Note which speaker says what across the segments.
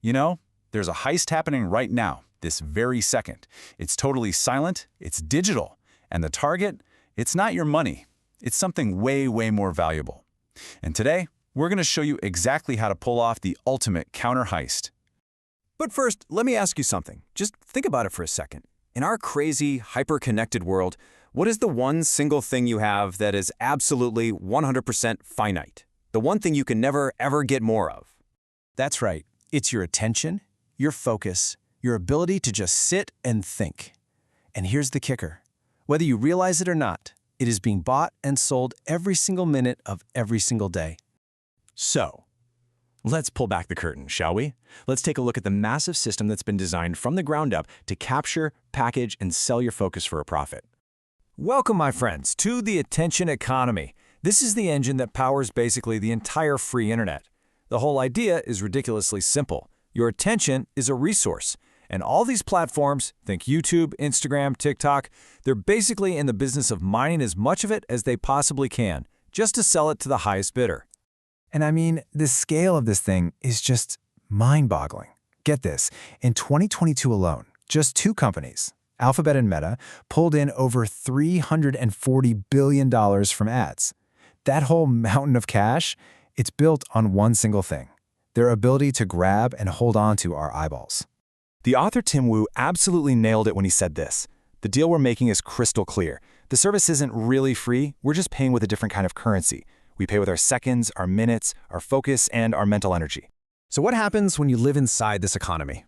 Speaker 1: You know, there's a heist happening right now, this very second. It's totally silent, it's digital, and the target, it's not your money. It's something way, way more valuable. And today, we're going to show you exactly how to pull off the ultimate counter heist.
Speaker 2: But first, let me ask you something. Just think about it for a second. In our crazy, hyper-connected world, what is the one single thing you have that is absolutely 100% finite? The one thing you can never, ever get more of?
Speaker 3: That's right. It's your attention, your focus, your ability to just sit and think. And here's the kicker. Whether you realize it or not, it is being bought and sold every single minute of every single day.
Speaker 4: So, let's pull back the curtain, shall we? Let's take a look at the massive system that's been designed from the ground up to capture, package, and sell your focus for a profit.
Speaker 5: Welcome, my friends, to the attention economy. This is the engine that powers basically the entire free internet. The whole idea is ridiculously simple. Your attention is a resource. And all these platforms, think YouTube, Instagram, TikTok, they're basically in the business of mining as much of it as they possibly can, just to sell it to the highest bidder.
Speaker 6: And I mean, the scale of this thing is just mind-boggling. Get this, in 2022 alone, just two companies, Alphabet and Meta, pulled in over $340 billion from ads. That whole mountain of cash, it's built on one single thing, their ability to grab and hold on to our eyeballs.
Speaker 4: The author Tim Wu absolutely nailed it when he said this. The deal we're making is crystal clear. The service isn't really free, we're just paying with a different kind of currency. We pay with our seconds, our minutes, our focus, and our mental energy.
Speaker 3: So what happens when you live inside this economy?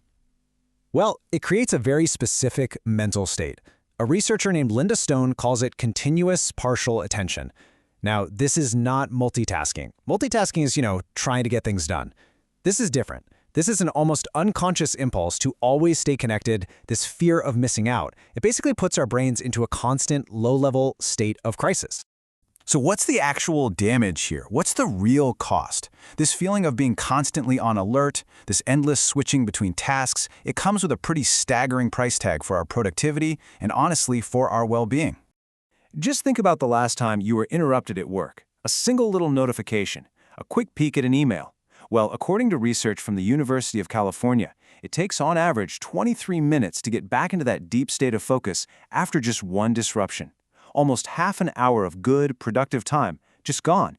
Speaker 3: Well, it creates a very specific mental state. A researcher named Linda Stone calls it continuous partial attention. Now, this is not multitasking. Multitasking is, trying to get things done. This is different. This is an almost unconscious impulse to always stay connected, this fear of missing out. It basically puts our brains into a constant, low-level state of crisis.
Speaker 1: So what's the actual damage here? What's the real cost? This feeling of being constantly on alert, this endless switching between tasks, it comes with a pretty staggering price tag for our productivity and honestly for our well-being.
Speaker 2: Just think about the last time you were interrupted at work. A single little notification, a quick peek at an email. Well, according to research from the University of California, it takes on average 23 minutes to get back into that deep state of focus after just one disruption. Almost half an hour of good, productive time just gone.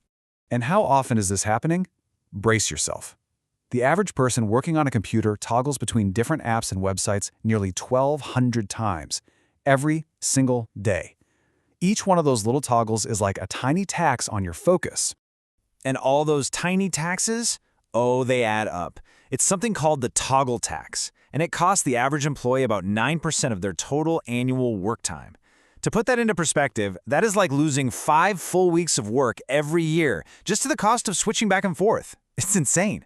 Speaker 1: And how often is this happening? Brace yourself. The average person working on a computer toggles between different apps and websites nearly 1,200 times every single day. Each one of those little toggles is like a tiny tax on your focus.
Speaker 5: And all those tiny taxes? Oh, they add up. It's something called the toggle tax, and it costs the average employee about 9% of their total annual work time. To put that into perspective, that is like losing 5 full weeks of work every year, just to the cost of switching back and forth. It's insane.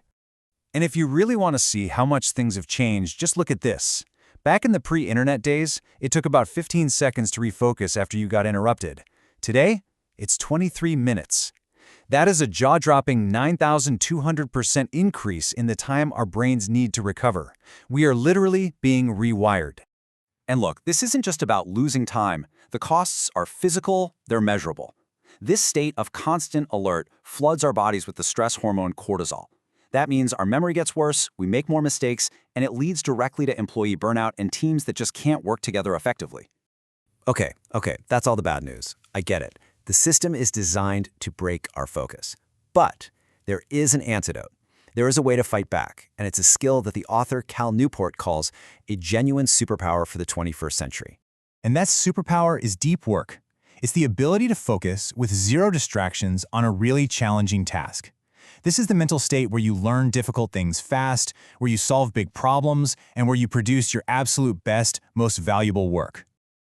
Speaker 1: And if you really want to see how much things have changed, just look at this. Back in the pre-internet days, it took about 15 seconds to refocus after you got interrupted. Today, it's 23 minutes. That is a jaw-dropping 9,200% increase in the time our brains need to recover. We are literally being rewired. And look, this isn't just about losing time. The costs are physical, they're measurable. This state of constant alert floods our bodies with the stress hormone cortisol. That means our memory gets worse, we make more mistakes, and it leads directly to employee burnout and teams that just can't work together effectively.
Speaker 3: Okay, that's all the bad news. I get it. The system is designed to break our focus. But there is an antidote. There is a way to fight back, and it's a skill that the author Cal Newport calls a genuine superpower for the 21st century.
Speaker 7: And that superpower is deep work. It's the ability to focus with zero distractions on a really challenging task. This is the mental state where you learn difficult things fast, where you solve big problems, and where you produce your absolute best, most valuable work.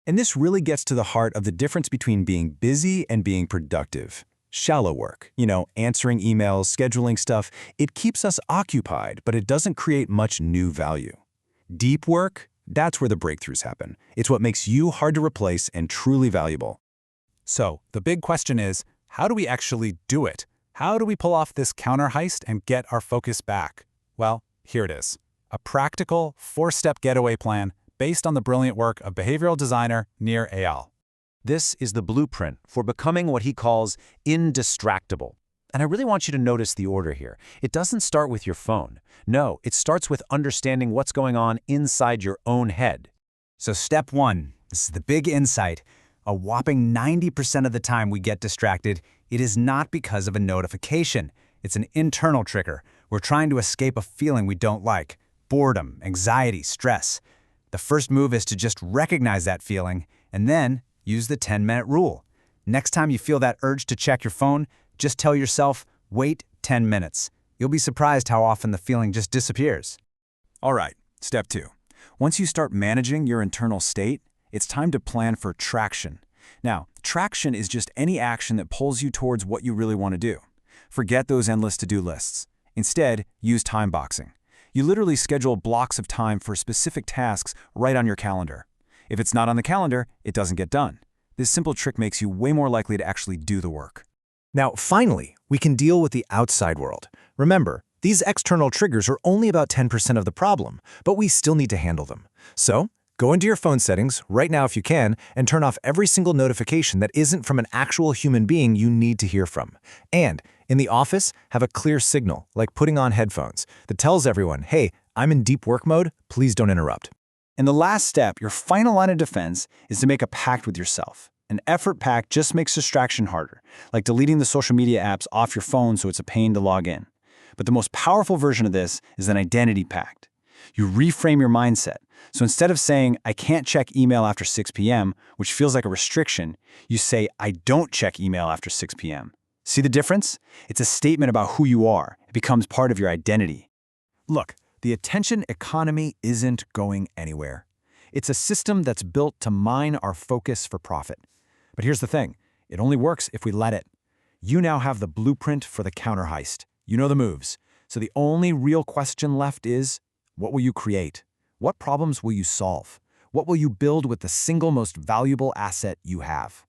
Speaker 3: And this really gets to the heart of the difference between being busy and being productive. Shallow work, answering emails, scheduling stuff, it keeps us occupied, but it doesn't create much new value. Deep work, that's where the breakthroughs happen. It's what makes you hard to replace and truly valuable.
Speaker 1: So, the big question is, how do we actually do it? How do we pull off this counter heist and get our focus back? Well, here it is. A practical, 4-step getaway plan based on the brilliant work of behavioral designer Nir Eyal.
Speaker 2: This is the blueprint for becoming what he calls indistractable.
Speaker 1: And I really want you to notice the order here. It doesn't start with your phone. No, it starts with understanding what's going on inside your own head.
Speaker 3: So step 1, this is the big insight. A whopping 90% of the time we get distracted, it is not because of a notification. It's an internal trigger. We're trying to escape a feeling we don't like. Boredom, anxiety, stress. The first move is to just recognize that feeling and then use the 10-minute rule. Next time you feel that urge to check your phone, just tell yourself, wait 10 minutes. You'll be surprised how often the feeling just disappears.
Speaker 1: All right, step 2. Once you start managing your internal state, it's time to plan for traction. Now, traction is just any action that pulls you towards what you really want to do. Forget those endless to-do lists. Instead, use time boxing. You literally schedule blocks of time for specific tasks right on your calendar. If it's not on the calendar, it doesn't get done. This simple trick makes you way more likely to actually do the work.
Speaker 2: Now, finally, we can deal with the outside world. Remember, these external triggers are only about 10% of the problem, but we still need to handle them. So, go into your phone settings right now if you can and turn off every single notification that isn't from an actual human being you need to hear from. And in the office, have a clear signal, like putting on headphones, that tells everyone, hey, I'm in deep work mode, please don't interrupt.
Speaker 1: And the last step, your final line of defense, is to make a pact with yourself. An effort pact just makes distraction harder, like deleting the social media apps off your phone so it's a pain to log in. But the most powerful version of this is an identity pact. You reframe your mindset. So instead of saying, I can't check email after 6 p.m., which feels like a restriction, you say, I don't check email after 6 p.m. See the difference? It's a statement about who you are. It becomes part of your identity.
Speaker 5: Look, the attention economy isn't going anywhere. It's a system that's built to mine our focus for profit. But here's the thing, it only works if we let it. You now have the blueprint for the counter heist. You know the moves. So the only real question left is, what will you create? What problems will you solve? What will you build with the single most valuable asset you have?